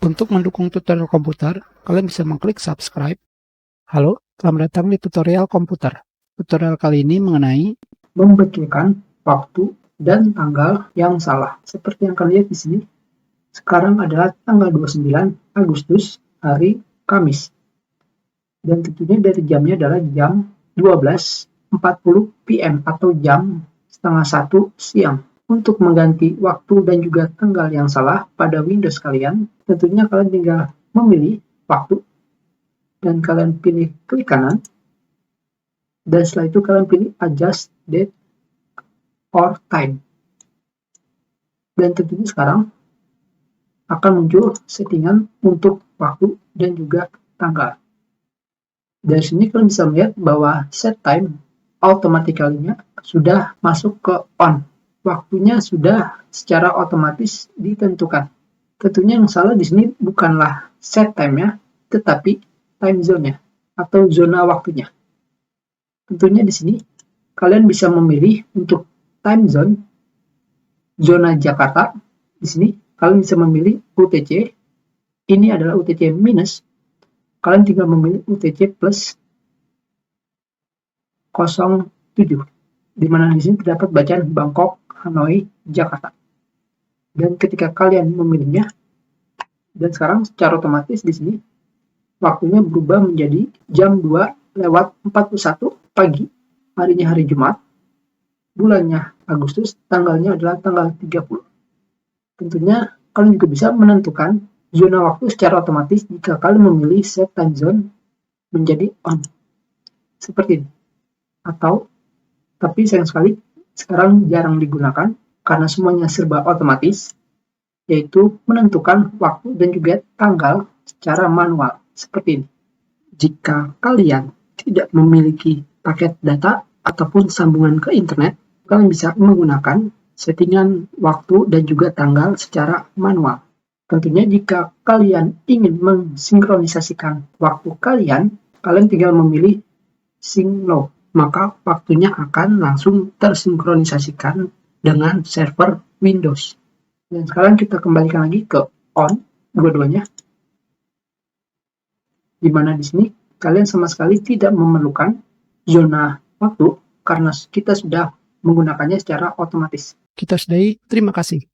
Untuk mendukung tutorial komputer, kalian bisa mengklik subscribe. Halo, selamat datang di tutorial komputer. Tutorial kali ini mengenai membetulkan waktu dan tanggal yang salah. Seperti yang kalian lihat di sini, sekarang adalah tanggal 29 Agustus, hari Kamis. Dan tentunya dari jamnya adalah jam 12.40 PM atau jam setengah 1 siang. Untuk mengganti waktu dan juga tanggal yang salah pada Windows kalian, tentunya kalian tinggal memilih waktu dan kalian pilih klik kanan, dan setelah itu kalian pilih adjust date or time. Dan tentunya sekarang akan muncul settingan untuk waktu dan juga tanggal. Dari sini kalian bisa melihat bahwa set time automatically-nya sudah masuk ke on. Waktunya sudah secara otomatis ditentukan. Tentunya yang salah di sini bukanlah set time-nya, tetapi time zone-nya atau zona waktunya. Tentunya di sini kalian bisa memilih untuk time zone, zona Jakarta. Di sini kalian bisa memilih UTC. Ini adalah UTC minus. Kalian tinggal memilih UTC plus 07, di mana di sini terdapat bacaan Bangkok, Hanoi, Jakarta. Dan ketika kalian memilihnya, dan sekarang secara otomatis di sini waktunya berubah menjadi jam 2:41 pagi, harinya hari Jumat, bulannya Agustus, tanggalnya adalah tanggal 30. Tentunya kalian juga bisa menentukan zona waktu secara otomatis jika kalian memilih set time zone menjadi on. Seperti ini. Tapi sayang sekali sekarang jarang digunakan karena semuanya serba otomatis, yaitu menentukan waktu dan juga tanggal secara manual seperti ini. Jika kalian tidak memiliki paket data ataupun sambungan ke internet, kalian bisa menggunakan settingan waktu dan juga tanggal secara manual. Tentunya jika kalian ingin mensinkronisasikan waktu kalian tinggal memilih sync now. Maka waktunya akan langsung tersinkronisasikan dengan server Windows. Dan sekarang kita kembalikan lagi ke on dua-duanya, di mana di sini kalian sama sekali tidak memerlukan zona waktu karena kita sudah menggunakannya secara otomatis. kita sudahi. Terima kasih.